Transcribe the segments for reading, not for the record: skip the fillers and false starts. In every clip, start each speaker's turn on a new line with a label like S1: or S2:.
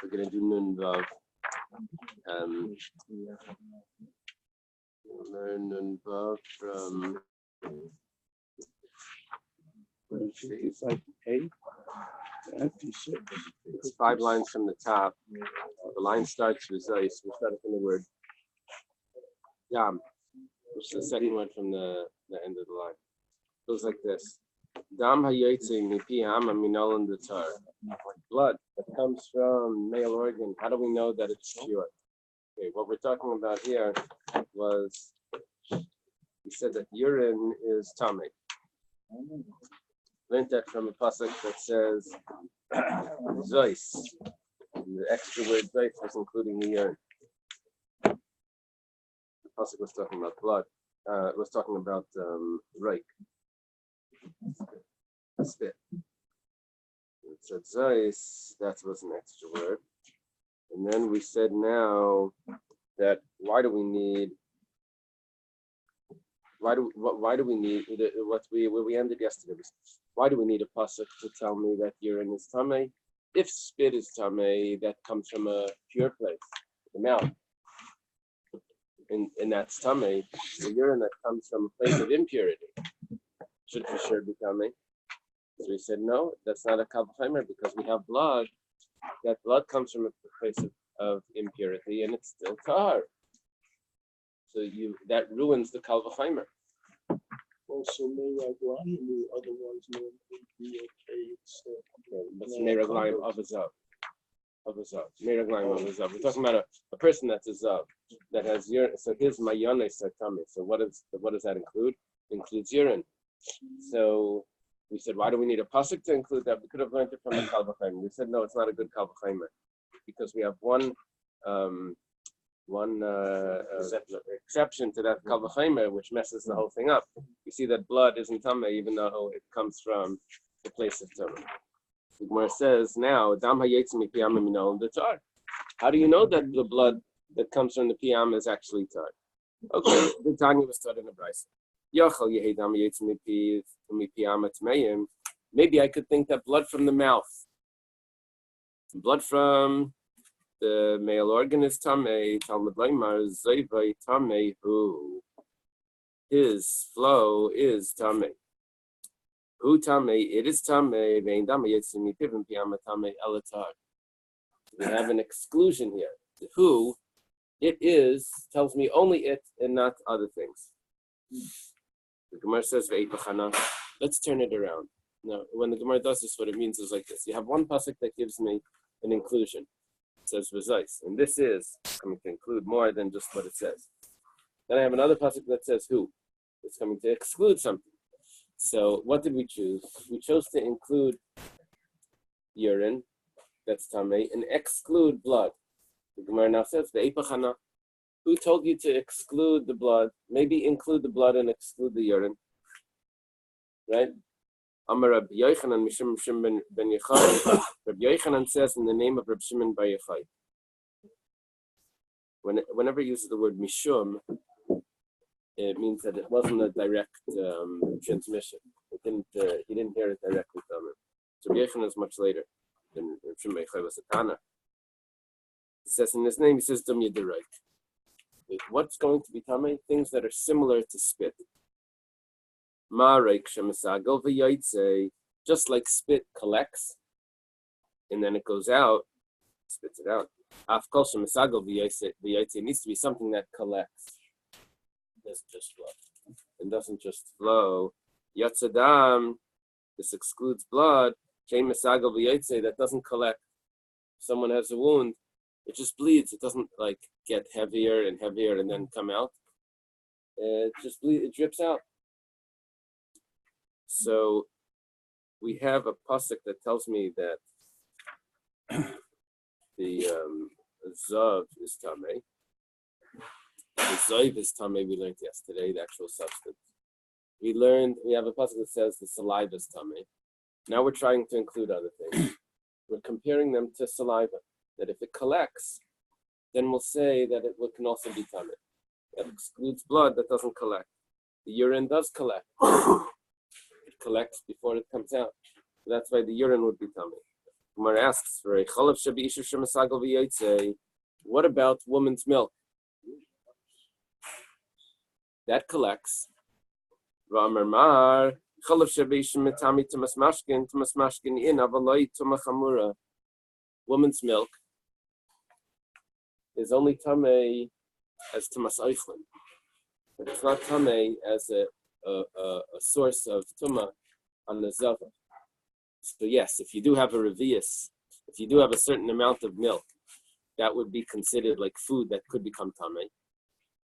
S1: We're going to do Nun Vav. Learn Nun Vav from.
S2: It's like 8, 56.
S1: It's 5 lines from the top. The line starts with Zeis. We started from the word Yam, which is the second word from the end of the line. It goes like this. Dam hayotze mipi ha'ama minolan datar. Blood that comes from male organ. How do we know that it's pure? Okay, what we're talking about here was, we said that urine is tamei. Learned that from a pasuk that says Zeis. The extra word Zeis was including the urine. The pasuk was talking about blood. It was talking about reik, spit. It said Zeis. That was an extra word. And then we said now that why do we need where we ended yesterday was, why do we need a pasuk to tell me that urine is tamei? If spit is tamei, that comes from a pure place, the mouth, and that's tamei. The urine that comes from a place of impurity should for sure be tamei. So we said no, that's not a kal v'chomer because we have blood. That blood comes from a place of impurity and it's still tar. So that ruins the kal v'chomer.
S2: Also, Meraglayim, otherwise known as BOK.
S1: That's Meraglayim of a zav. Meraglayim of a zav. We're talking about a person that's a zav that has urine. So his mayones are tummy. So what does that include? It includes urine. So we said, why do we need a pasuk to include that? We could have learned it from the kal v'chomer. We said no, it's not a good kal v'chomer because we have one exception to that kal v'chomer, which messes the whole thing up. You see that blood isn't tamei, even though it comes from the place of tamei. The Gemara says now, dam hayotze mipi ha'ama minolan datar. How do you know that the blood that comes from the piyam is actually tar? Okay, the Tanya was taught in the Bais. Maybe I could think that blood from the mouth, blood from the male organ is tamei. Talmud Laimar Zayvay tamei hu. His flow is tamei. Hu tamei. It is tamei. Vein damei yitzimi pivim piyama tamei elatar. We have an exclusion here. The who, it is, tells me only it and not other things. The Gemara says ve'ipachana. Let's turn it around. Now, when the Gemara does this, what it means is like this. You have one pasuk that gives me an inclusion. It says v'zais, and this is coming to include more than just what it says. Then I have another pasuk that says who. It's coming to exclude something. So what did we choose? We chose to include urine, that's tamei, and exclude blood. The Gemara now says ve'ipachana. Who told you to exclude the blood? Maybe include the blood and exclude the urine, right? Amar Rabbi Yochanan Mishum Shimon ben Yochai. Rabbi Yochanan says in the name of Rabbi Shimon ben Yochai. Whenever he uses the word Mishum, it means that it wasn't a direct transmission. He didn't hear it directly from him. So Rabbi Yochanan is much later than Rabbi Shimon ben Yochai was a Tana. He says in his name, he says Dum Yederayk. What's going to be tamei? Things that are similar to spit. Just like spit collects and then it goes out, spits it out. It needs to be something that collects. It doesn't just flow. It doesn't just flow. Yatzadam, this excludes blood. That doesn't collect. If someone has a wound, it just bleeds. It doesn't like get heavier and heavier and then come out. It just bleeds. It drips out. So we have a pasuk that tells me that the zav is tamei. The zav is tamei. We learned yesterday the actual substance. We have a pasuk that says the saliva is tamei. Now we're trying to include other things. We're comparing them to saliva. That if it collects, then we'll say that it can also be tamei. That excludes blood that doesn't collect. The urine does collect. It collects before it comes out. So that's why the urine would be tamei. Gemara asks for a chalav shebeisha shemasagal v'yotze. What about woman's milk? That collects. V'amar mar chalav shebeisha metami tumas mashkin in avaloi tumah chamura. Woman's milk is only tamei as tumas oichlin, but it's not tamei as a source of tumah on the zava. So yes, if you do have a revius, if you do have a certain amount of milk, that would be considered like food that could become tamei.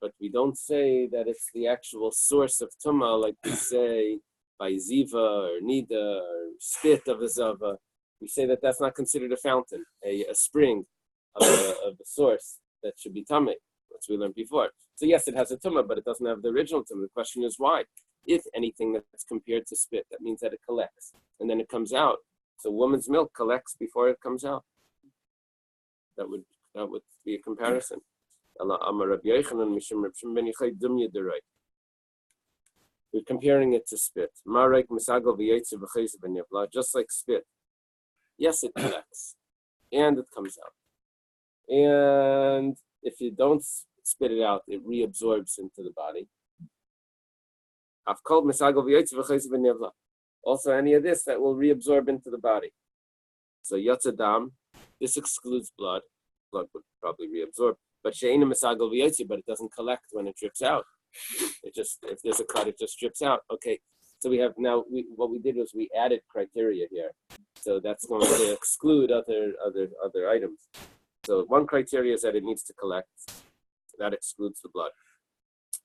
S1: But we don't say that it's the actual source of tumah, like we say by ziva or nida or spit of a zava. We say that that's not considered a fountain, a spring of a source that should be tamei, as we learned before. So yes, it has a tumah, but it doesn't have the original tumah. The question is why? If anything that's compared to spit, that means that it collects and then it comes out. So woman's milk collects before it comes out. That would be a comparison. We're comparing it to spit. Just like spit. Yes, it collects and it comes out. And if you don't spit it out, it reabsorbs into the body. Also, any of this that will reabsorb into the body. So yatzadam, this excludes blood. Blood would probably reabsorb. But she'ena misagal v'yotzi, but it doesn't collect when it drips out. It just, if there's a cut, it just drips out. Okay. So we have now. What we did was we added criteria here. So that's going to exclude other items. So one criteria is that it needs to collect. That excludes the blood.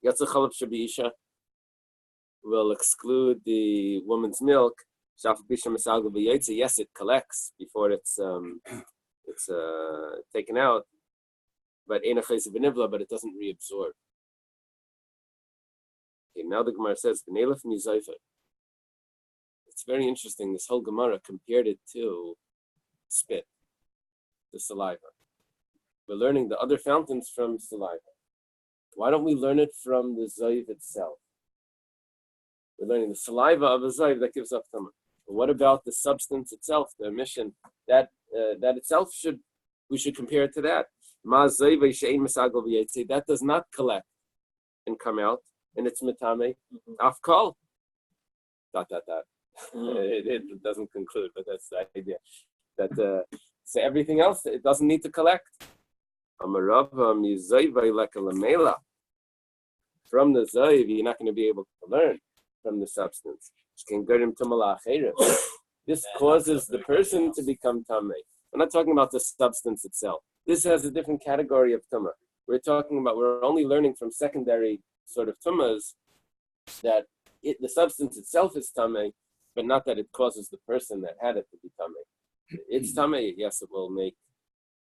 S1: Yatzah chalav shebeisha will exclude the woman's milk. Yes, it collects before it's taken out, but but it doesn't reabsorb. Okay, now the Gemara says it's very interesting. This whole Gemara compared it to spit, the saliva. We're learning the other fountains from saliva. Why don't we learn it from the zoiv itself? We're learning the saliva of a zoiv that gives up tumah. But what about the substance itself, the emission? That itself we should compare it to that. That does not collect and come out, and it's metame. Afkal. ... It doesn't conclude, but that's the idea. That so everything else, it doesn't need to collect. From the zoiv, you're not going to be able to learn from the substance. This causes the person to become tamei. We're not talking about the substance itself. This has a different category of tumah. We're only learning from secondary sort of tumahs that the substance itself is tamei, but not that it causes the person that had it to be tamei. It's tamei, yes, it will make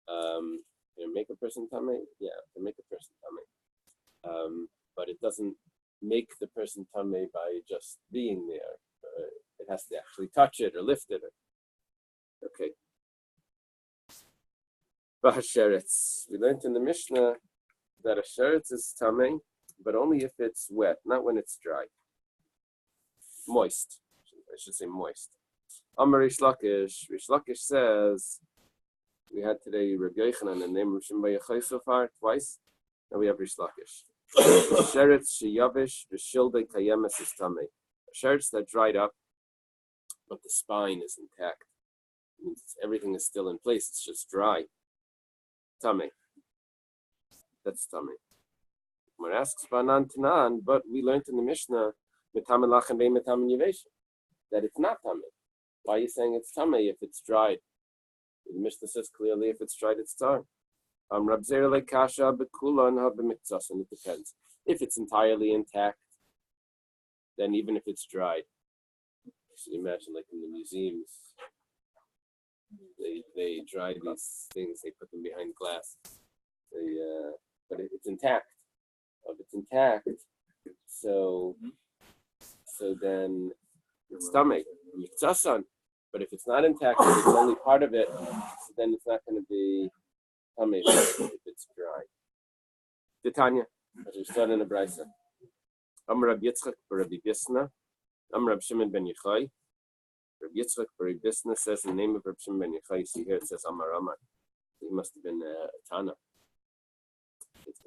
S1: a person tamei. Yeah, it can make a person tamei. But it doesn't make the person tamei by just being there. It has to actually touch it or lift it. Okay. Bahasheretz. We learned in the Mishnah that a sheretz is tamei, but only if it's wet, not when it's dry. Moist. I should say moist. Amar Rish Lakish. Rish Lakish says, we had today Rabbi Yochanan and name Rishon Bar Yochai so far, twice. Now we have Rish Lakish. Sheretz sheyavish v'shilde kayemes is tamei. A sheretz that dried up, but the spine is intact. It means everything is still in place. It's just dry. Tamei. That's tamei. When asks Banan Tanan, but we learned in the Mishnah metamen lachem ve'im metamen yevesha that it's not tamei. Why are you saying it's tamei if it's dried? The Mishnah says clearly if it's dried, it's tar. Rab Zera lekasha bekulan ha b'miktsas, and it depends. If it's entirely intact, then even if it's dried, you should imagine like in the museums, they dry these things, they put them behind glass. But it's intact. If it's intact, so then it's tamei, miktasan. But if it's not intact, if it's only part of it, so then it's not going to be tamei if it's dry. Titania, as we started in the Brisa. Amar Rabbi Yitzchak Rabbi Bisna, Amar Rabbi Shimon ben Yochai, Rabbi Yitzchak Bari Bisna says the name of Rabbi Shimon ben Yochai. You see here it says Amar Amar. He must have been a Tana.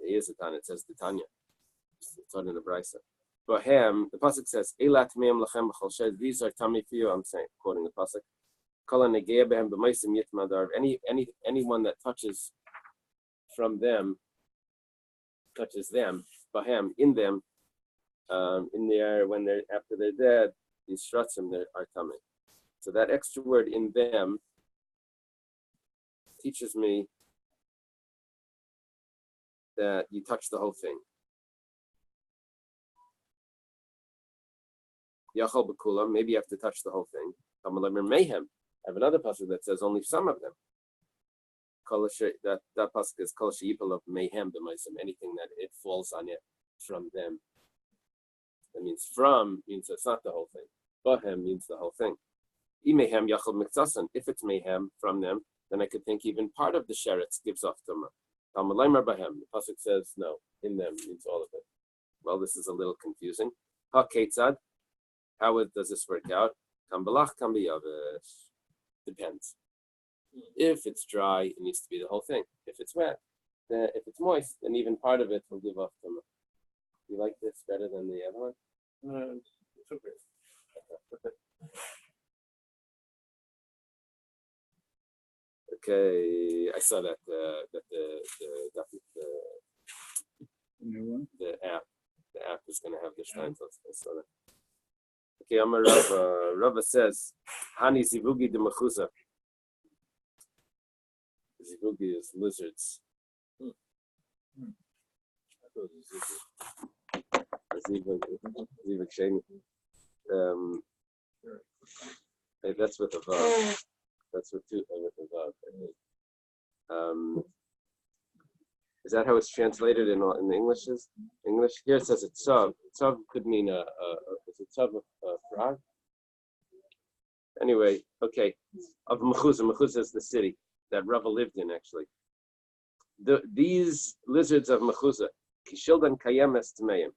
S1: He is a Tana. It says the Tanya. It's taught in the Braisa. But him, the pasuk says, "Eilat meim lachem b'chol shed." These are tummy for you. I'm saying, quoting the pasuk. Kol negei behem b'maisim yitmadar. Anyone that touches from them, touches them, bahem, in them, in the air when they're after they're dead. These shratzim are tummy. So that extra word in them teaches me that you touch the whole thing. Yachal b'kulam, maybe you have to touch the whole thing. Mayhem. I have another pasuk that says only some of them. That pasuk is kol she'yipol of mayhem b'maisim, anything that it falls on it from them. That means from means it's not the whole thing. Bahem means the whole thing. Imehem yachal miktasan. If it's mayhem from them, then I could think even part of the sheretz gives off tumah. Talmud bahem. The pasuk says no, in them means all of it. Well, this is a little confusing. Ha ketzad. How does this work out? Kam belach, kam biyavish. Depends. If it's dry, it needs to be the whole thing. If it's wet, then if it's moist, then even part of it will give off tumah. You like this better than the other one?
S2: It's okay.
S1: Okay, I saw that the
S2: New one?
S1: the app is going to have the Steinsaltz. I saw that. Okay, I'm a Rabbi. Rabbi says, Hani zivugi de mechuza. Zivugi is lizards. Zivug sheni. That's with a vav. That's with a vav. Is that how it's translated in the English? English here it says a tzav. Tzav could mean is a tzav of frog. Anyway, okay. Of Mechuzah. Mechuzah is the city that Rava lived in, actually. These lizards of Mechuzah, kishildan kayemes tmeim.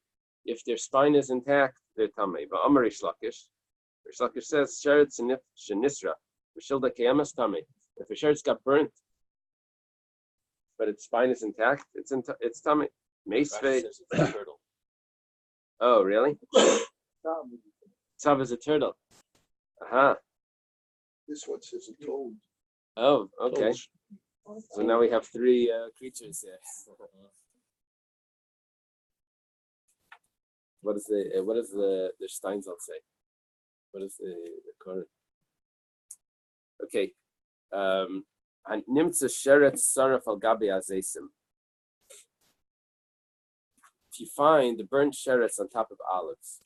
S1: If their spine is intact, they're tamei. But Amar Rish Lakish says sheretz shenisra, kishilda kayemes tamei. If a sheretz got burnt, but its spine is intact, it's tummy. Meisvei. Oh, really? Tzav is a turtle. Aha.
S2: This one says a toad.
S1: Oh, okay. So now we have three creatures there. What does the Steinsaltz say? What is the current? Okay. And nimtza sheretz saraf al gabi azesim. If you find the burnt sheretz on top of olives,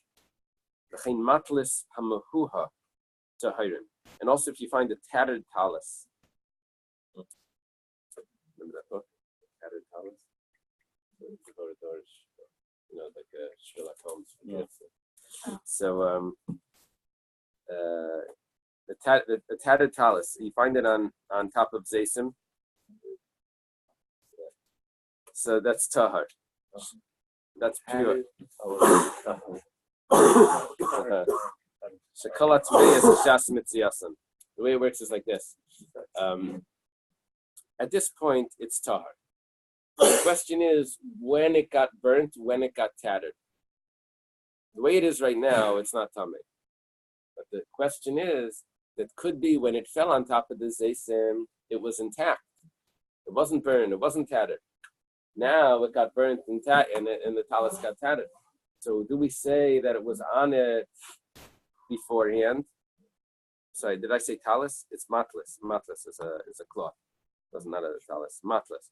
S1: v'chein matlis hamahuha tahirim, and also if you find the tattered talis. Remember that book, tattered talis? You know, like Sherlock Holmes. Yeah. So the tattered talis, you find it on top of Zaysim. So that's tahar. That's pure. Shekalat is a shas mitziyasan. The way it works is like this. At this point, it's tahar. The question is when it got burnt, when it got tattered. The way it is right now, it's not tamei. But the question is, that could be when it fell on top of the zaysim, it was intact. It wasn't burned, it wasn't tattered. Now it got burnt and the talis got tattered. So do we say that it was on it beforehand? Sorry, did I say talis? It's matlis. Matlis is a cloth. It was not a talis. Matlis.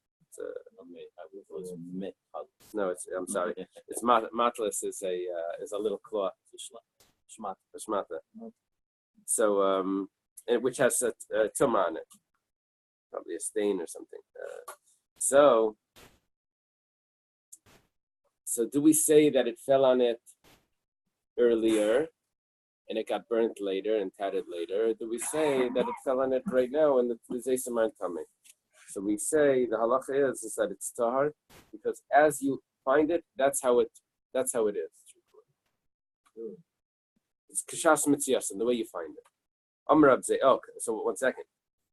S1: No, I'm sorry. It's matlis is a little cloth. Shmata. So, which has a tumah on it, probably a stain or something. So do we say that it fell on it earlier and it got burnt later and tattered later? Or do we say that it fell on it right now and the zaysim aren't coming? So we say the halacha is that it's tahar because as you find it, that's how it is. It's kashas mitzias, and the way you find it. Okay, so 1 second.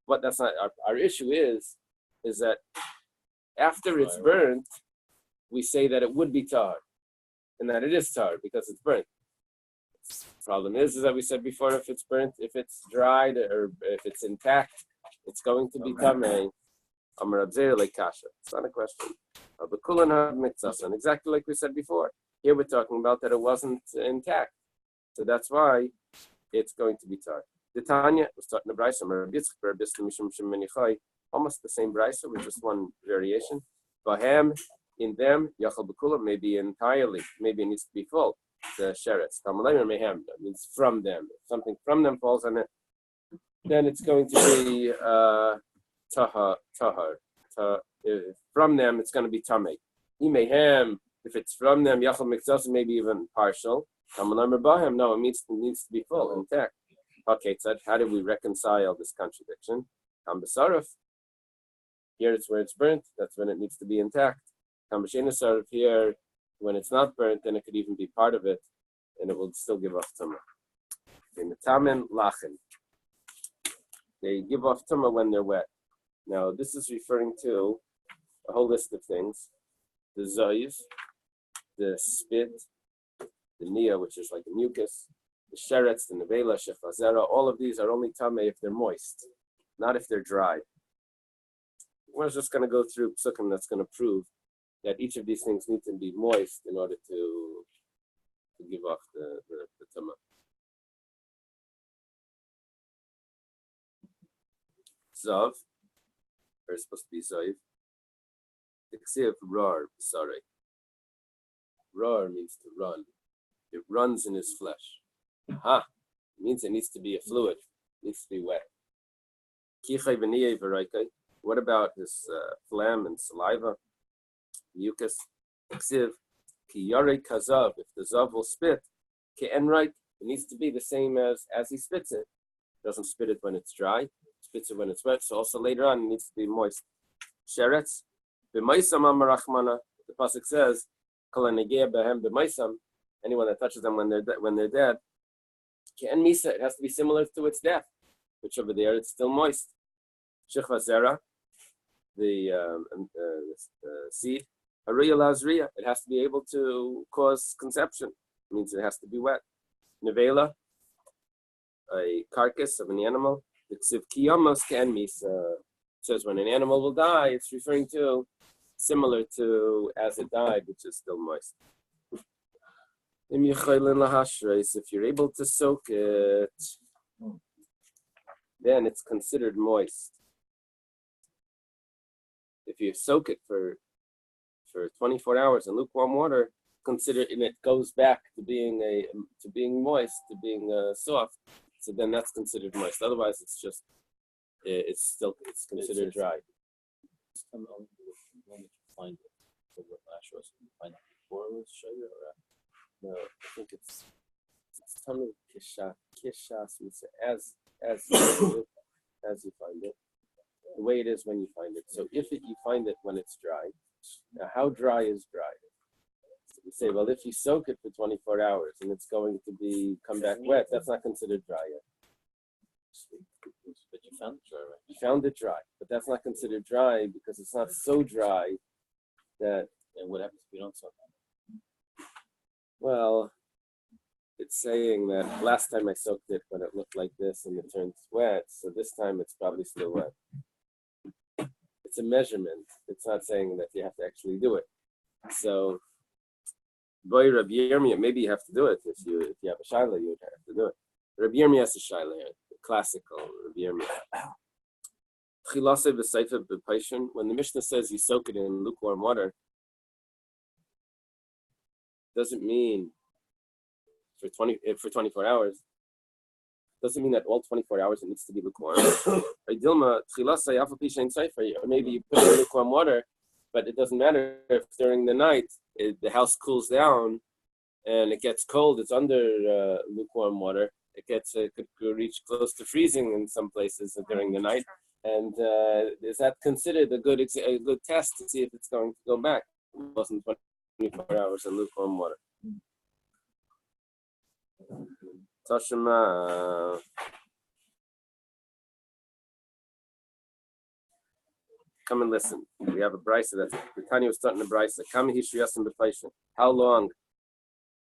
S1: What that's not our issue is that after it's burnt, we say that it would be tar, and that it is tar because it's burnt. Problem is that we said before, if it's burnt, if it's dried, or if it's intact, it's going to be tamei. Like kasha. It's not a question. And exactly like we said before, here we're talking about that it wasn't intact, so that's why it's going to be tar. The Tanya was taught in the Bais, almost the same Bais with just one variation. Bahem, in them, Yachal B'Kulam, maybe entirely, maybe it needs to be full. The Sheretz, Tamalayim Mehem, that means from them. If something from them falls on it, then it's going to be tahar. From them, it's going to be tamei. Mehem, if it's from them, Yachal Mikzas, maybe even partial. Tamalayim Bahem, no, it needs to be full, intact. Okay, so how do we reconcile this contradiction? Kambasarif, here it's where it's burnt, that's when it needs to be intact. Kambashinasarif, here, when it's not burnt, then it could even be part of it, and it will still give off tumah. Tamen lachen. They give off tumah when they're wet. Now, this is referring to a whole list of things. The zoiv, the spit, the nia, which is like a mucus, the sheretz, the nevela, shechazera, all of these are only tamei if they're moist, not if they're dry. We're just going to go through psukim that's going to prove that each of these things need to be moist in order to give off the tamah. Zav, or it's supposed to be zoiv. Ksiv rar b'sarei. Rar means to run. It runs in his flesh. It means it needs to be a fluid. It needs to be wet. What about his phlegm and saliva, mucus? Ksiv ki yarei kazav. If the zav will spit, ki enright, it needs to be the same as he spits it. It doesn't spit it when it's dry. It spits it when it's wet. So also later on, it needs to be moist. Sheretz b'maisam amarachmana. The pasuk says, "Kol hanegeh behem b'maisam." Anyone that touches them when they're dead, and misa, it has to be similar to its death, which over there it's still moist. Shechva zera, the seed, hariya lazriya, it has to be able to cause conception. It means it has to be wet. Nevela, a carcass of an animal. The ksiv kiyamos can misa says when an animal will die, it's referring to similar to as it died, which is still moist. If you're able to soak it, then it's considered moist. If you soak it for 24 hours in lukewarm water, consider and it goes back to being moist, to being soft. So then that's considered moist. Otherwise, it's considered dry.
S3: Find it. Find it before it was sugar or
S1: no, I think it's tummy kishas as you find it, the way it is when you find it. So if you find it when it's dry, now how dry is dry? So we say, well, if you soak it for 24 hours and it's going to come back wet, that's not considered dry yet.
S3: But you found it dry, right?
S1: You found it dry, but that's not considered dry because it's not so dry that.
S3: And what happens if you don't soak it?
S1: Well, it's saying that last time I soaked it when it looked like this and it turns wet, so this time it's probably still wet. It's a measurement. It's not saying that you have to actually do it. So, boy, Rabbi Yomi, maybe you have to do it. If you have a shaila, you would have to do it. Rabbi Yomi has a shaila here, the classical Rabbi Yomi. When the Mishnah says you soak it in lukewarm water, doesn't mean for 24 hours. Doesn't mean that all 24 hours it needs to be lukewarm. Or maybe you put it in lukewarm water, but it doesn't matter if during the night the house cools down and it gets cold. It's under lukewarm water. It could reach close to freezing in some places during the night. And is that considered a good test to see if it's going to go back? It wasn't 24 hours in lukewarm water. Tashima. come and listen. We have a brisa that's the Tanya was starting the brisa. Come hishuyasim b'paishin. How long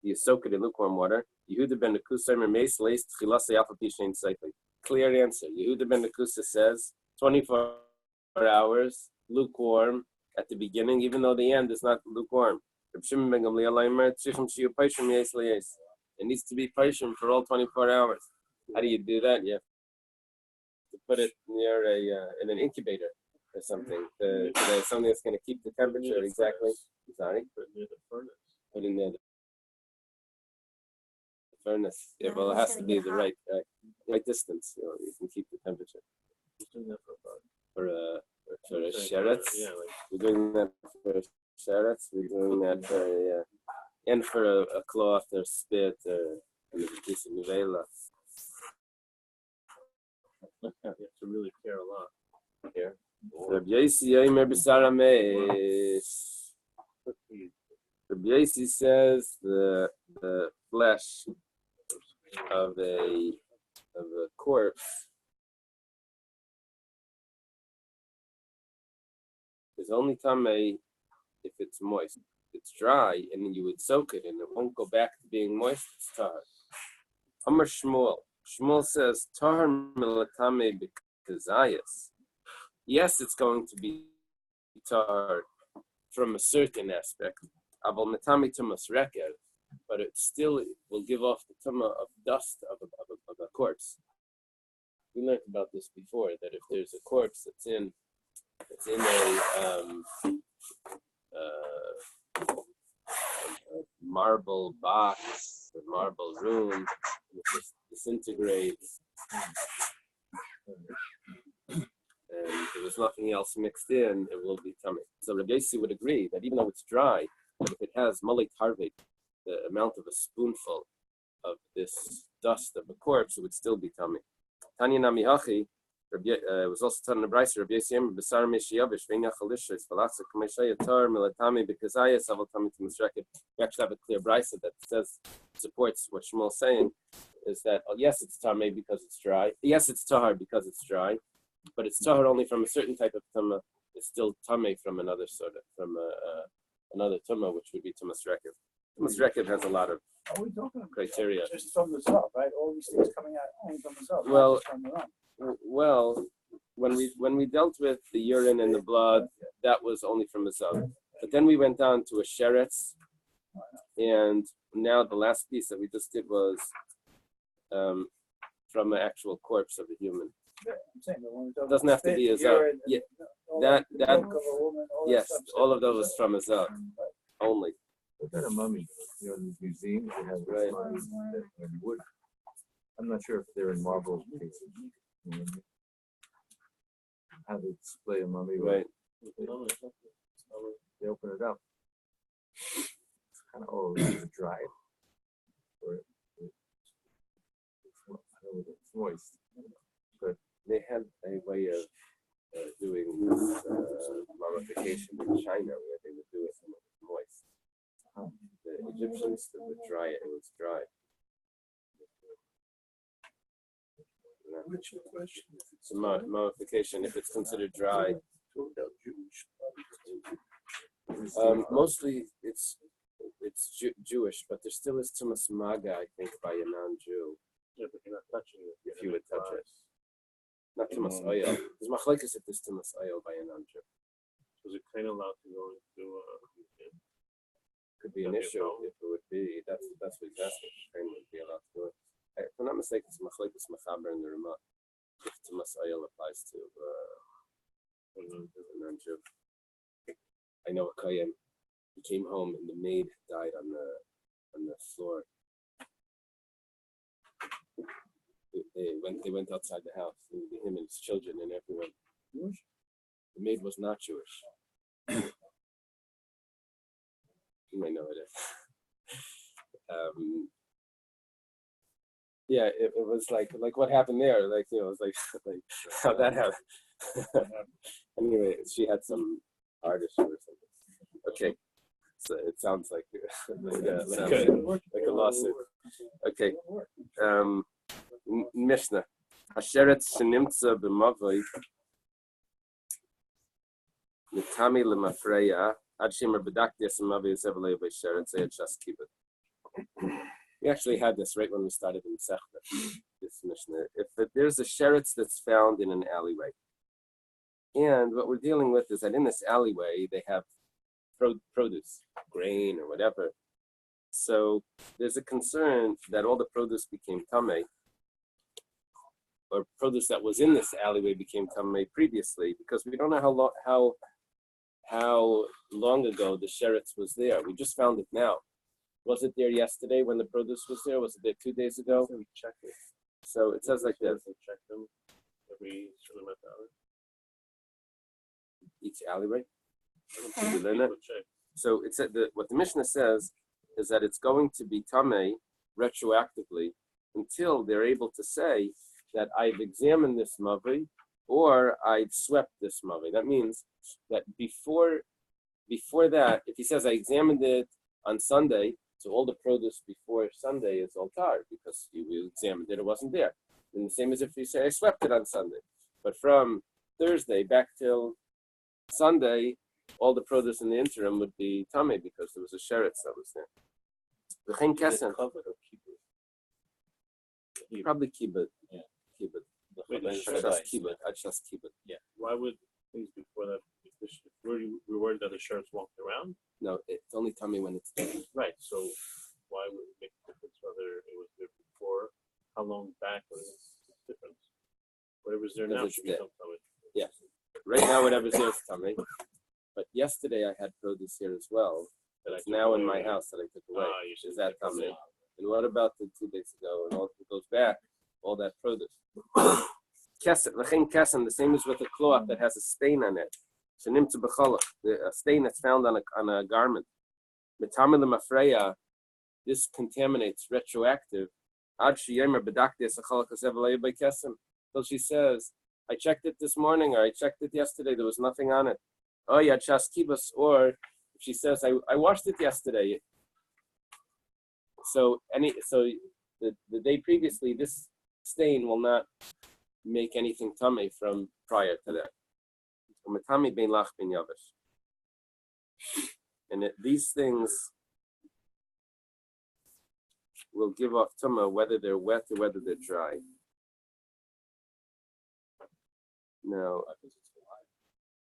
S1: do you soak it in lukewarm water? Yehuda ben Nekusa meis leist chilasa yafa pishin seifli. Clear answer. Yehuda ben Nekusa says 24 hours lukewarm at the beginning, even though the end is not lukewarm. It needs to be patient for all 24 hours. How do you do that? You have to put it near in an incubator or something. Something that's going to keep the temperature exactly. Sorry?
S3: Put it near the furnace.
S1: Put in there the furnace. Yeah, well, it has to be the right distance. You can keep the temperature.
S3: Doing that
S1: For a sheretz.
S3: Yeah,
S1: We're doing that for a sheretz. We're doing that for and for a cloth or spit or a piece of nivela.
S3: you have to really care a lot.
S1: Here. Rabbi Yomi b'sara meis. Rabbi Yomi says the flesh of a corpse is only tamei if it's moist. It's dry, and then you would soak it, and it won't go back to being moist. It's tahar. Amar Shmuel. Shmuel says tahar milatame b'kazayas. Yes, it's going to be tahar from a certain aspect. Aval metame tumas reker, but it still will give off the tuma of dust of a corpse. We learned about this before, that if there's a corpse that's in a marble box, a marble room, it just disintegrates, and there was nothing else mixed in, it will be tummy. So Rabbi Yomi would agree that even though it's dry, but if it has malay tarvik, the amount of a spoonful of this dust of a corpse, it would still be tummy. Tanya Nami Hachi, was also telling the Bais, Rabbi Yomi Besar Meshiyavish, Veina Chalisha, Spalasa Kameshaya Tar, Milatami, Bekazaya, Savaltami to Misrekit. We actually have a clear Bais that says, supports what Shmuel's saying, is that, yes, it's Tameh because it's dry. Yes, it's Tahar because it's dry, but it's Tahar only from a certain type of Tumah. It's still Tameh from another sort of, from another Tumah, which would be Tumas Rekiv. Tumas Rekiv has a lot of criteria.
S2: Just from the top, right? All these things coming out only from the top.
S1: Well, when we dealt with the urine and the blood, that was only from the Zav. But then we went down to a sheretz, and now the last piece that we just did was from an actual corpse of a human. It doesn't have to be a Zav. Yeah, that yes, all of those from a Zav only.
S4: What kind of mummy? You know, in these museums they have
S1: Right.
S4: mummies that in wood. I'm not sure if they're in marble cases. You know, how they display a mummy,
S1: Right.
S4: They open it up. It's kind of is it dry? Or it's moist. But
S1: they had a way of doing this mummification in China where they would do it when it was moist. The Egyptians that would dry it, it was dry.
S2: Which question?
S1: So mummification, if it's considered dry, mostly it's Jewish, but there still is tumas maga, I think, by a non-Jew.
S3: Yeah, but you're not touching it.
S1: If you would touch it, not tumas oil. There's machlekes if there's tumas oil by a non-Jew.
S3: Was it kind of allowed to go into
S1: Could be an issue if it would be. That's what he's asking. Train would be allowed to do it. If I'm not mistaken, it's machlekes machaber in the Rama. If tumas oil applies to a non-Jew. I know a kohen. He came home and the maid died on the floor. They went outside the house. Him and his children and everyone. The maid was not Jewish. You may know it is. Yeah, it was like what happened there. Like, you know, it was like how that happened. Anyway, she had some hard issue or something. Okay, so it sounds like a lawsuit. Okay, Mishnah. Asheret shenimtza b'mavoi Mitami lemafreya. Ad shemer bedakti asamavi zevelei b'sheret say just keep it. We actually had this right when we started in Sechta, this Mishnah. If there's a sheretz that's found in an alleyway, and what we're dealing with is that in this alleyway they have produce, grain or whatever. So there's a concern that all the produce became tamei, or produce that was in this alleyway became tamei previously, because we don't know how long ago the sheretz was there. We just found it now. Was it there yesterday when the produce was there? Was it there 2 days ago?
S3: We check it.
S1: So it says like this.
S3: Check them every certain amount of hours.
S1: Each alleyway.
S3: Check.
S1: You learn it? So it said that what the Mishnah says is that it's going to be tamei retroactively until they're able to say that I've examined this mavi or I've swept this mavi. That means that before that, if he says I examined it on Sunday, so all the produce before Sunday is all tar because you examined it wasn't there. And the same as if you say I swept it on Sunday. But from Thursday back till Sunday, all the produce in the interim would be tamei because there was a sheretz that was there. V'chein kesen. Probably keep it.
S3: Yeah.
S1: Keep it.
S3: Just
S1: keep it. I just keep it.
S3: Yeah. Why would things before that? We're worried that the shirts walked around.
S1: No, it's only tamei when it's there.
S3: Right. So why would it make a difference whether it was there before? How long back was the difference? Whatever's there now should become tamei.
S1: Yeah. Right now, whatever's there is tamei. But yesterday I had produce here as well. It's now in my house that I took away. Is that tamei? And what about the 2 days ago? And all it goes back, all that produce. Kesen, the same as with a cloth that has a stain on it. A stain that's found on a garment. This contaminates retroactive. So she says, I checked it this morning or I checked it yesterday, there was nothing on it. Oh yeah, chaskibas, or if she says I washed it yesterday. So the day previously, this stain will not make anything tamei from prior to that. And these things will give off tumah whether they're wet or whether they're dry. Now,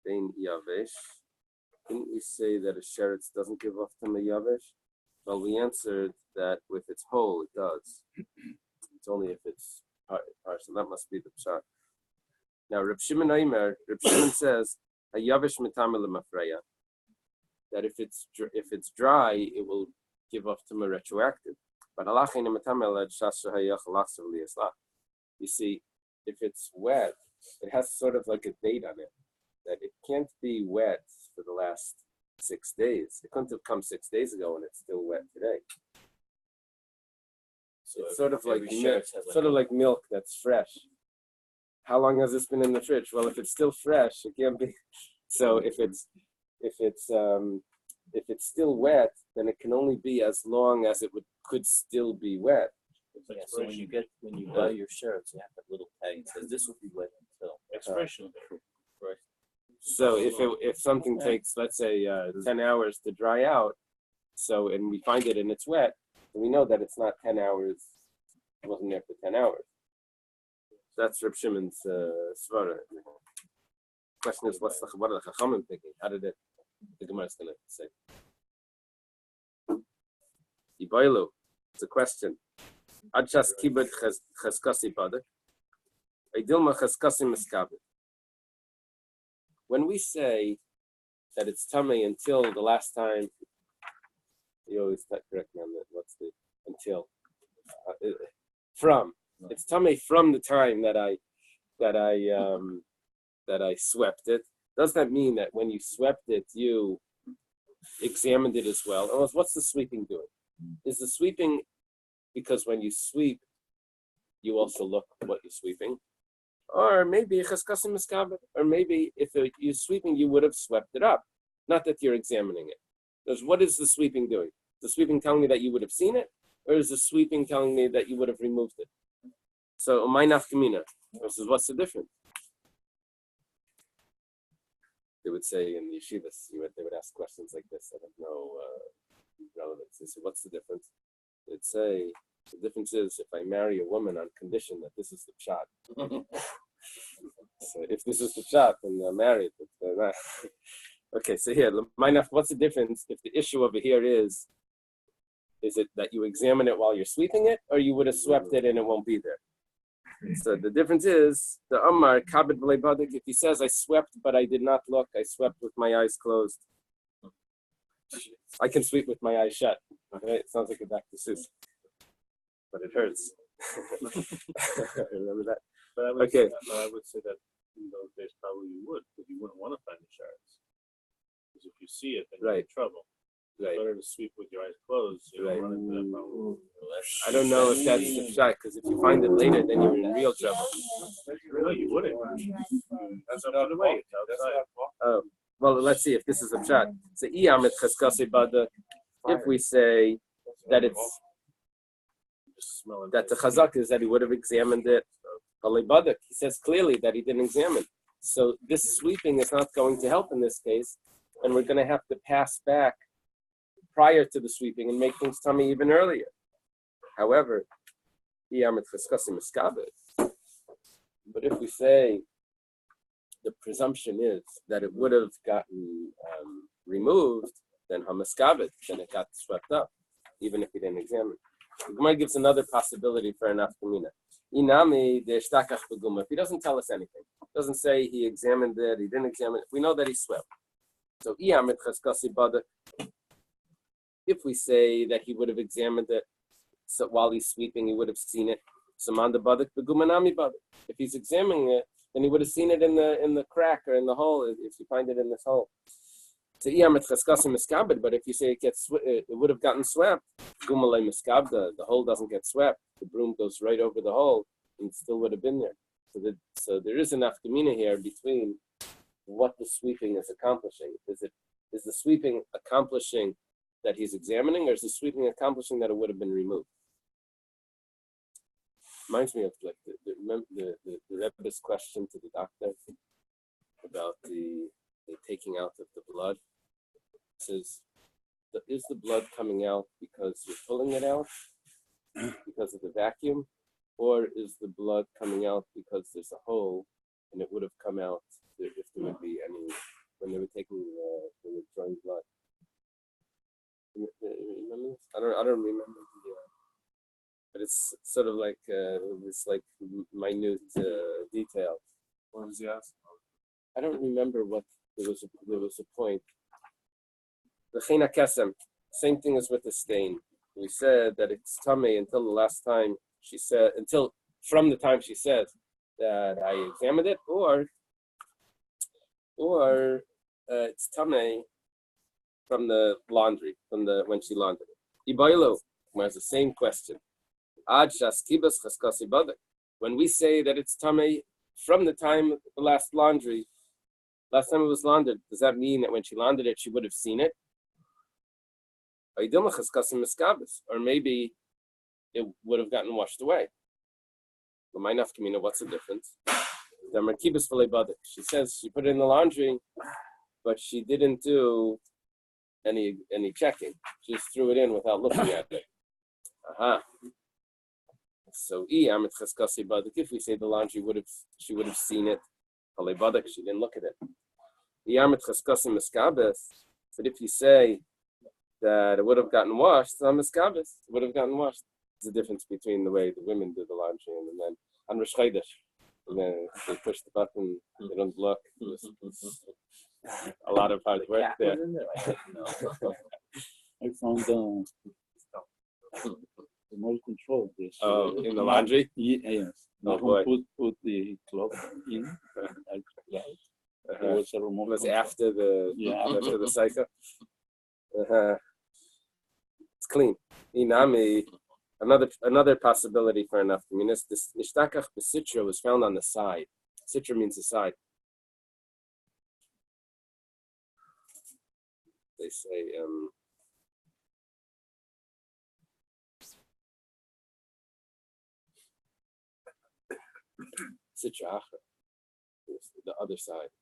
S1: bein yavesh. Didn't we say that a sheretz doesn't give off tumah yavesh? Well, we answered that with its whole, it does. It's only if it's partial. That must be the pshat. Now, Reb Shimon says, "Hayavish mitamel mafreya." That if it's dry, it will give off tumah retroactive. But you see, if it's wet, it has sort of like a date on it that it can't be wet for the last 6 days. It couldn't have come 6 days ago and it's still wet today. So it's sort of like milk that's fresh. How long has this been in the fridge? Well, if it's still fresh, it can't be. So if it's still wet, then it can only be as long as it could still be wet.
S3: Yeah, so when you buy your shirts, you have that little tag that says this will be wet until expiration date. Right.
S1: So if something takes, let's say, 10 hours to dry out, and we find it and it's wet, then we know that it's not 10 hours. It wasn't there for 10 hours. That's Reb Shimon's svara. Question is, what are the Chachamim thinking? How did the Gemara is going to say? Ibailu, it's a question. Adjas kibud cheskasi pader. Aidilma cheskasi miskabed. When we say that it's tamei until the last time, you always correct me on that. What's the until? From. It's tamei from the time that I swept it. Does that mean that when you swept it, you examined it as well? Or what's the sweeping doing? Is the sweeping because when you sweep, you also look what you're sweeping? Or maybe or maybe if you're sweeping, you would have swept it up. Not that you're examining it. Because what is the sweeping doing? Is the sweeping telling me that you would have seen it? Or is the sweeping telling me that you would have removed it? So, my nafkamina. What's the difference? they would say in the yeshivas, they would ask questions like this that have no relevance. They say, what's the difference? They'd say, the difference is if I marry a woman on condition that this is the pshat. So if this is the pshat, then they're married. But they're not. Okay, so here, what's the difference if the issue over here is it that you examine it while you're sweeping it, or you would have swept it and it won't be there? So the difference is the Amar Kabed V'lei Badik. If he says I swept but I did not look, I swept with my eyes closed. I can sweep with my eyes shut. Okay, it sounds like a Dr. Seuss, but it hurts. Remember that?
S3: But I would,
S1: Okay.
S3: I would say that in those days probably you would, because you wouldn't want to find the shards. Because if you see it, then you're in trouble.
S1: Right.
S3: It's better to sweep with your eyes closed. So you don't run into that problem.
S1: I don't know if that's the shot, because if you find it later, then you're in real trouble.
S3: No, you wouldn't. That's up to the way. It's outside.
S1: Oh, well, let's see if this is a shot. So, if we say that it's
S3: Just smelling
S1: that the
S3: things.
S1: chazak is that he would have examined it, he says clearly that he didn't examine. So this sweeping is not going to help in this case, and we're going to have to pass back prior to the sweeping and make things tummy even earlier. However, but if we say the presumption is that it would have gotten removed, then hamaskabed, then it got swept up, even if he didn't examine. The Gemara gives another possibility for an afkamina. Inami de shtakach beguma. If he doesn't tell us anything, doesn't say he examined it, he didn't examine it, we know that he swept. So iyamit chaskasi bada. If we say that he would have examined it, so while he's sweeping, he would have seen it. Samanda badak begumanami badak. If he's examining it, then he would have seen it in the crack or in the hole. If you find it in this hole. So but if you say it would have gotten swept, the hole doesn't get swept. The broom goes right over the hole and it still would have been there. So there is enough afkamina here between what the sweeping is accomplishing. Is the sweeping accomplishing that he's examining, or is the sweeping accomplishing that it would have been removed? Reminds me of like the Rebbe's question to the doctor about the taking out of the blood. It says, is the blood coming out because you're pulling it out because of the vacuum, or is the blood coming out because there's a hole and it would have come out if there would be any, when they were taking the withdrawing blood? Remember this? I don't remember but it's sort of like this like minute detail.
S3: What was he asking?
S1: I don't remember what there was a point. The china kesem, same thing as with the stain. We said that it's tummy until the last time she said, from the time she said that I examined it, or it's tummy from the laundry, when she laundered it. Ibailo has the same question. When we say that it's tummy from the time the last time it was laundered, does that mean that when she laundered it, she would have seen it? Or maybe it would have gotten washed away. What's the difference? She says she put it in the laundry, but she didn't do any checking. She just threw it in without looking at it. So if we say the laundry she would have seen it, she didn't look at it. But if you say that it would have gotten washed, it would have gotten washed. There's a difference between the way the women do the laundry and the men. On Rosh Chodesh, and then they push the button, they don't look. A lot of hard work there.
S2: I found the remote control. This.
S1: In the laundry?
S2: Yes.
S1: Oh, boy.
S2: Put the cloth in. Like that. There was a remote.
S1: It was
S2: control.
S1: after the cycle. It's clean. Inami. Another possibility for enough. I mean, this nishtakach b'sitra was found on the side. Sitra means the side. They say sitra achra, the other side.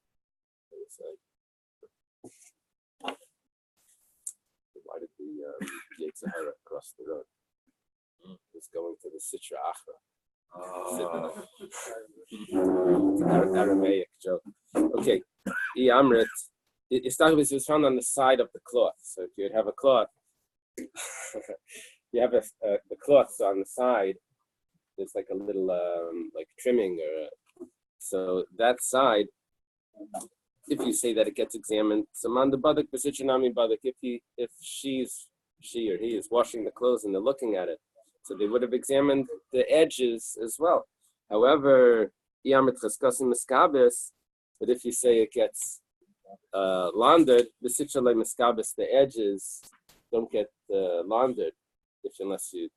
S1: Yetzer Hara across the road. It's going to the Sitra Achra. Aramaic joke. Okay. Amrit. It was found on the side of the cloth. So if you have a cloth, you have the cloth on the side. There's like a little like trimming so that side. If you say that it gets examined, Saman the Badak Basichanami Badak, if she or he is washing the clothes and they're looking at it, so they would have examined the edges as well. However, but if you say it gets laundered, the edges don't get laundered unless you're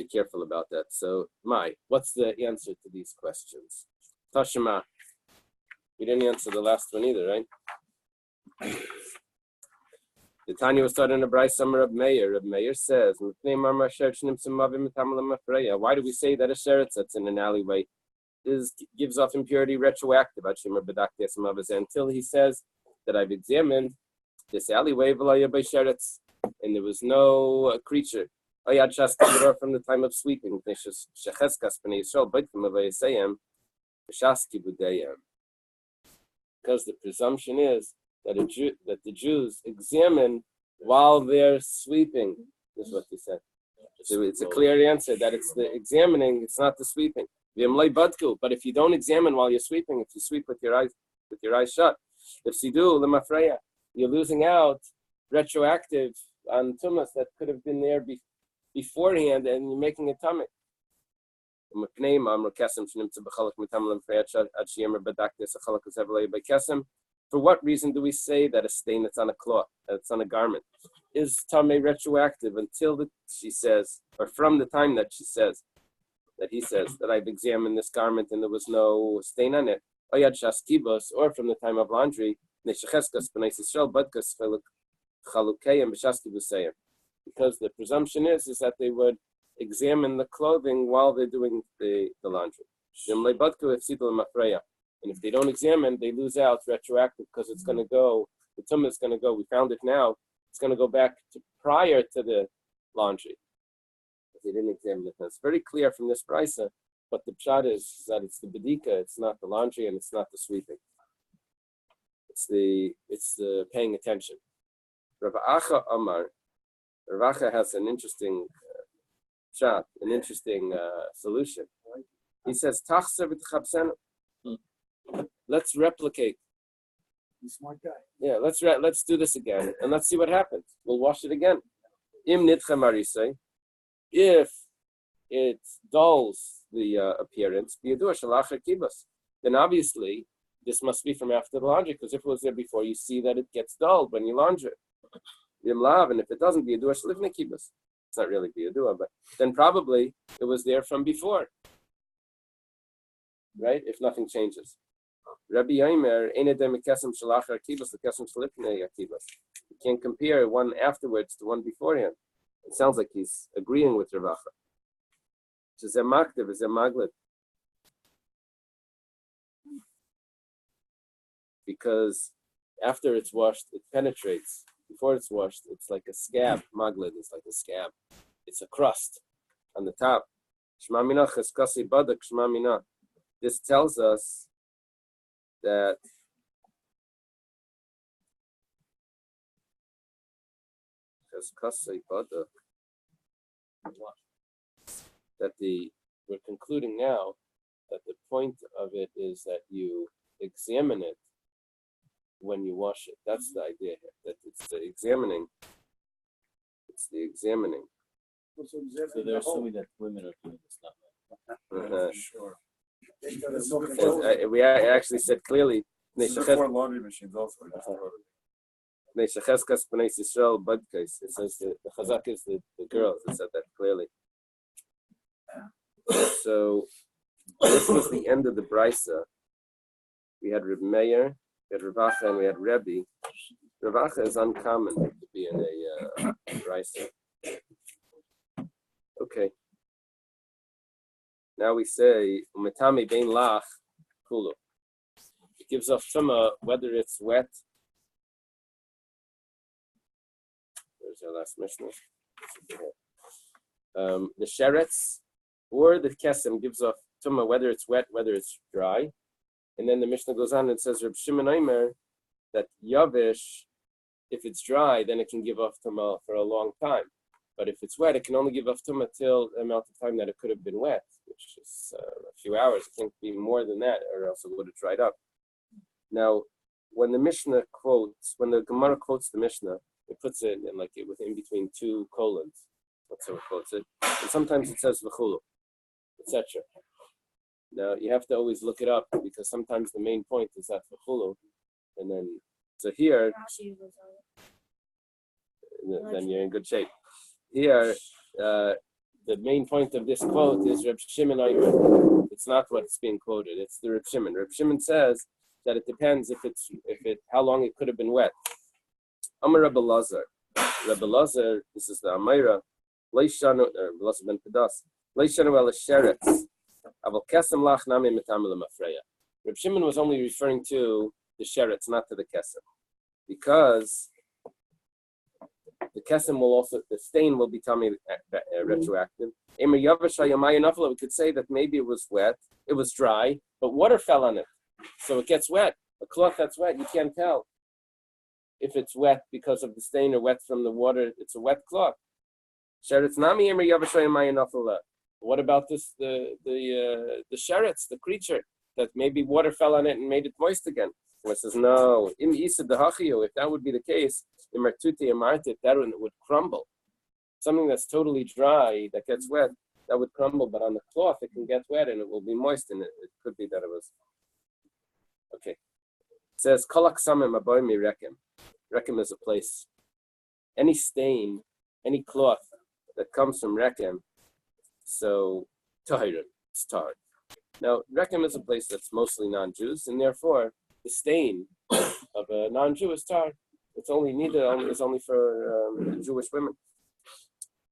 S1: careful about that. So, what's the answer to these questions? Tashima, you didn't answer the last one either, right? The Tanya was starting a Bais summer of Meir. Rabbi Meir says, why do we say that a sheretz that's in an alleyway gives off impurity retroactive until he says that I've examined this alleyway and there was no creature from the time of sweeping, because the presumption is that the Jews examine while they're sweeping. This is what he said. So it's a clear answer that it's the examining, it's not the sweeping. But if you don't examine while you're sweeping, if you sweep with your eyes shut, if you do lemafreya, you're losing out retroactive on tumas that could have been there beforehand, and you're making a tummy. For what reason do we say that a stain that's on a cloth, that's on a garment, is tamei retroactive until she says, or from the time that she says, that he says that I've examined this garment and there was no stain on it, or from the time of laundry, because the presumption is that they would examine the clothing while they're doing the laundry. And if they don't examine, they lose out retroactive because it's going to go, the tumah is going to go, we found it now, it's going to go back to prior to the laundry. If they didn't examine it. Now, it's very clear from this brisa, but the pshat is that it's the bedika, it's not the laundry, and it's not the sweeping. It's the paying attention. Rav Acha Amar, Rav Acha has an interesting pshat, an interesting solution. He says, Tachser v'tchabsenu. Let's replicate.
S4: He's a smart guy.
S1: Yeah, let's do this again, and let's see what happens. We'll wash it again. Im nidcha marisei, if it dulls the appearance, then obviously this must be from after the laundry, because if it was there before, you see that it gets dulled when you launder it. And if it doesn't, it's not really biyadua, but then probably it was there from before, right? If nothing changes. Rabbi Yomer, you can't compare one afterwards to one beforehand. It sounds like he's agreeing with Rav Acha. It's a maktiv, it's a maglet. Because after it's washed, it penetrates. Before it's washed, it's like a scab. Maglet is like a scab. It's a crust on the top. Shema mina cheskasi badak shema mina. This tells us that we're concluding now that the point of it is that you examine it when you wash it. That's the idea here. That it's the examining. It's the examining.
S2: So they're assuming that women are doing this now.
S3: Sure.
S1: We actually said clearly.
S4: Before laundry machines also.
S1: It says the chazak is the girls. It said that clearly. So this was the end of the brisa. We had Reb Meir, we had Rav Acha, and we had Rabbi. Rav Acha is uncommon to be in a brisa. Okay. Now we say umetami bein lach kulu. It gives off tumah whether it's wet Where's our last Mishnah? The sheretz or the kesem gives off tumah whether it's wet, whether it's dry. And then the Mishnah goes on and says, Reb Shimon Omer, that yavish, if it's dry, then it can give off tumah for a long time. But if it's wet, it can only give off tumah till the amount of time that it could have been wet, which is a few hours. It can't be more than that, or else it would have dried up. Now, when the Mishnah quotes, when the Gemara quotes the Mishnah, it puts it in like it within between two colons. That's how it quotes it. And sometimes it says v'chulu, etc. Now you have to always look it up because sometimes the main point is that v'chulu, and then so here, then you're in good shape. Here, the main point of this quote is Reb Shimon Omer. It's not what's being quoted; it's the Reb Shimon. Reb Shimon says that it depends how long it could have been wet. Amar Rabbi Lazar. Rabbi Lazar, this is the Amira. Leishanu Lazar ben Pedas. Leishanu el sheretz. Aval kesem lach nami metam lemafreya. Reb Shimon was only referring to the sheretz, not to the kesem, because the kesem will also, the stain will become retroactive. We could say that maybe it was wet, it was dry, but water fell on it, so it gets wet. A cloth that's wet, you can't tell if it's wet because of the stain or wet from the water. It's a wet cloth. Sheretz nami emer yavashay mayin afala. What about this? The sheretz, the creature that maybe water fell on it and made it moist again. So it says no. If that would be the case, that would crumble. Something that's totally dry that gets wet, that would crumble, but on the cloth it can get wet and it will be moist, and it could be that it was. Okay. It says kolak samim aboymi rekem. Rekem is a place. Any stain, any cloth that comes from rekem, so tahir, it's tar. Now rekem is a place that's mostly non-Jews, and therefore the stain of a non-Jew is tar. It's only Nidda is only for Jewish women.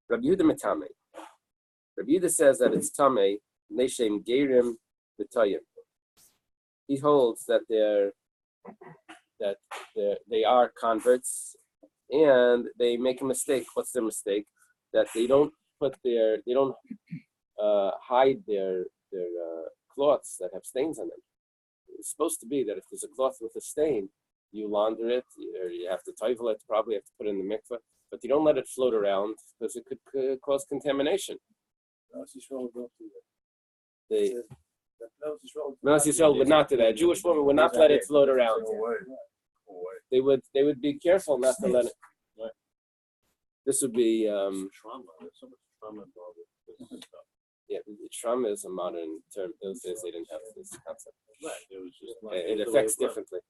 S1: Rabbi Yehuda metame. Rabbi Yehuda says that it's tamei neshem gerim v'tayim. He holds that they are converts and they make a mistake. What's their mistake? That they don't hide their cloths that have stains on them. It's supposed to be that if there's a cloth with a stain, you launder it, or you have to teifel it, probably have to put it in the mikveh, but you don't let it float around because it could cause contamination. Menas Yisrael would not do that. A Jewish woman would not let it float around. They would be careful not to let it. Right. This would be
S3: trauma. There's so much trauma involved with this stuff.
S1: Yeah, trauma is a modern term. Those days they didn't have this concept.
S3: Right. It was just
S1: it affects differently.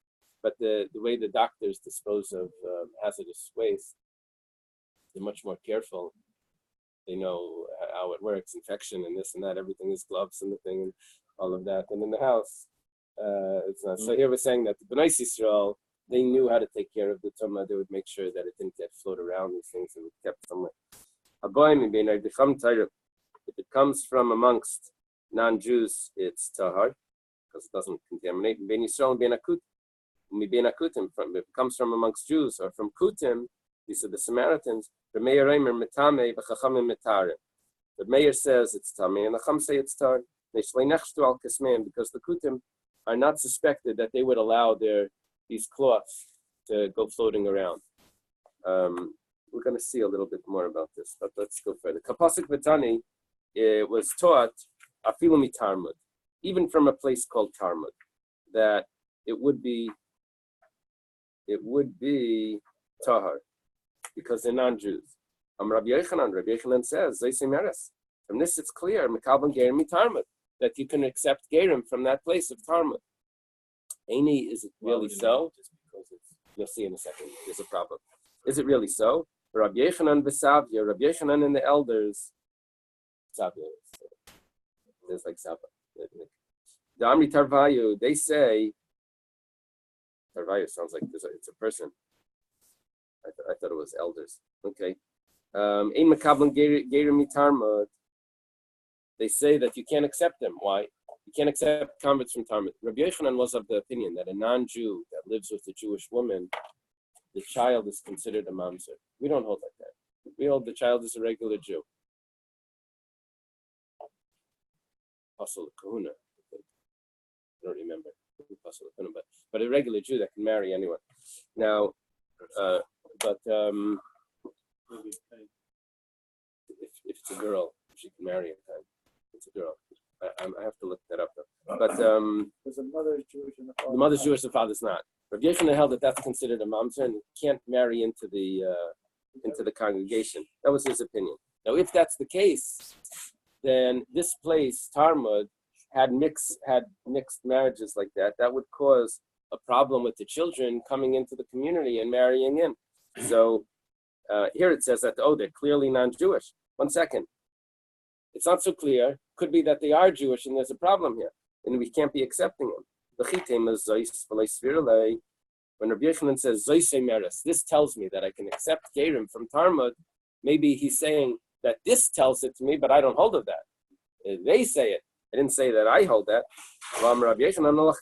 S1: But the way the doctors dispose of hazardous waste, they're much more careful. They know how it works, infection and this and that. Everything is gloves and the thing and all of that. And in the house, it's not. So here we're saying that the Bais Yisrael, they knew how to take care of the tumah. They would make sure that it didn't get float around these things and it kept somewhere. If it comes from amongst non-Jews, it's tahar because it doesn't contaminate. If it comes from amongst Jews or from Kutim, these are the Samaritans. The Meir says it's tamei, and the Chacham say it's tar. Because the Kutim are not suspected that they would allow these cloths to go floating around. We're going to see a little bit more about this, but let's go further. Kapasik Vitani was taught afilu mitarmud, even from a place called Tarmud, that it would be tahar because they're non-Jews. Rabbi Yochanan says from this it's clear that you can accept gerim from that place of Tarmud. Eily, is it really so? Just because you'll see in a second. There's a problem. Is it really so? Rabbi Yochanan v'Savya, Rabbi Yochanan and the elders. Savya, there's like Sava. The Amri Tarvayu, they say. Tarvayu sounds like it's a person. I thought it was elders. Okay. Ein makablan gerim mitarmud. They say that you can't accept them. Why? You can't accept converts from Talmud. Rabbi Yochanan was of the opinion that a non-Jew that lives with a Jewish woman, the child is considered a mamzer. We don't hold like that. We hold the child is a regular Jew. Apostle Kahuna. I don't remember. But a regular Jew that can marry anyone. Now, if it's a girl, she can marry a guy. It's a girl. I have to look that up though. But
S2: Because the mother is Jewish and
S1: the mother's Jewish, the father's not. Rabbi Yochanan held that that's considered a mamzer and can't marry into the congregation. That was his opinion. Now, if that's the case, then this place, Talmud, had mixed marriages like that. That would cause a problem with the children coming into the community and marrying in. So here it says that, they're clearly non-Jewish. 1 second. It's not so clear. Could be that they are Jewish and there's a problem here. And we can't be accepting them. When Rabbi Yochanan says, this tells me that I can accept Gerim from Talmud, maybe he's saying that this tells it to me, but I don't hold of that. They say it. I didn't say that I hold that. Rabbi Yochanan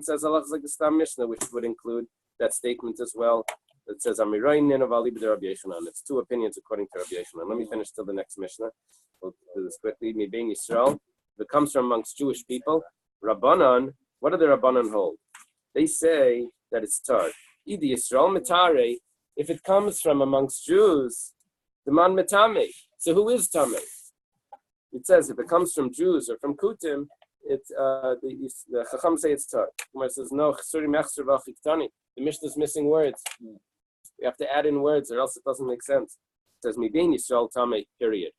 S1: says Allah is like the Stam Mishnah, which would include that statement as well. It says, it's two opinions according to Rabbi Yochanan. Let me finish till the next Mishnah. We'll do this quickly. Mibein Yisrael. If it comes from amongst Jewish people, Rabbanan, what do the Rabbanan hold? They say that it's tar. Idi Yisrael mitare. If it comes from amongst Jews, the man metame. So who is tame? It says if it comes from Jews or from Kutim, the Chacham say it's tar. Gemara says no. The Mishnah is missing words. We have to add in words, or else it doesn't make sense. It says Mibein Yisrael tame. Period.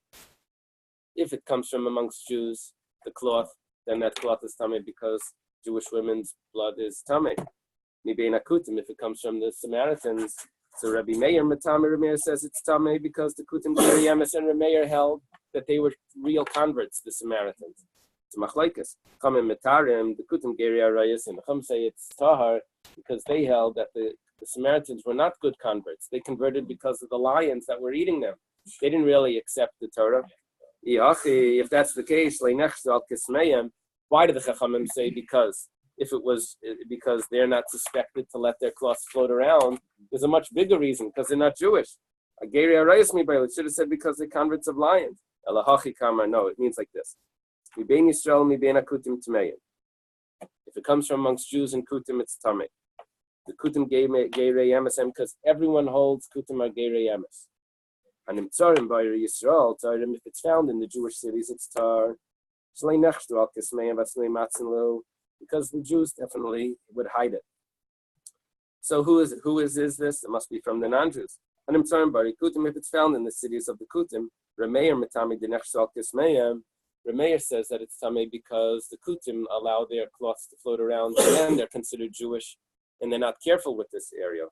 S1: If it comes from amongst Jews, the cloth, then that cloth is tame because Jewish women's blood is tame. Mibein Akutim, if it comes from the Samaritans, so Rabbi Meir says it's tame because the Kutim Geri Emes and Rabbi Meir held that they were real converts, the Samaritans. It's machlaikas. Kamim Metarim, the Kutim Geri Arayas, and Chum say it's tahar because they held that the Samaritans were not good converts. They converted because of the lions that were eating them. They didn't really accept the Torah. If that's the case, why did the Chachamim say because? If it was because they're not suspected to let their cloths float around, there's a much bigger reason, because they're not Jewish. It should have said because they're converts of lions. No, it means like this. If it comes from amongst Jews and Kutim, it's Tameh. The Kutim Geirei Emes, because everyone holds Kutim are Geirei Emes. And in Tzarim by Yisrael, if it's found in the Jewish cities, it's Tar. Because the Jews definitely would hide it. So who is this? It must be from the non-Jews. And in Tzarim by Kutim, if it's found in the cities of the Kutim, Rameir Matami Dinechshal Kismeyam. Rameir says that it's Tameh because the Kutim allow their cloths to float around and they're considered Jewish and they're not careful with this area.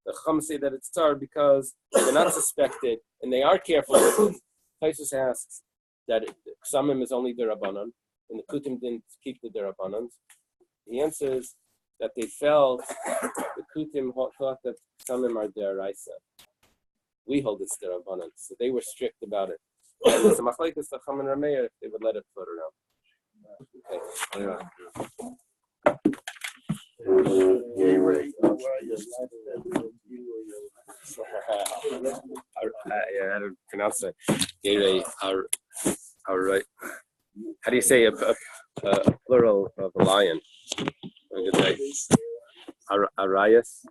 S1: The Chum say that it's tar because they're not suspected and they are careful with it. Taisus asks that Ksamim is only the Rabbanan and the Kutim didn't keep the Rabbanan. He answers that they felt the Kutim thought that Ksamim are Deraisa. We hold it's the Rabbanan, so they were strict about it. And it's a machlekes the Chum and Rameir if they would let it float around. I don't pronounce it. Right. How do you say a plural of a lion? Arayas.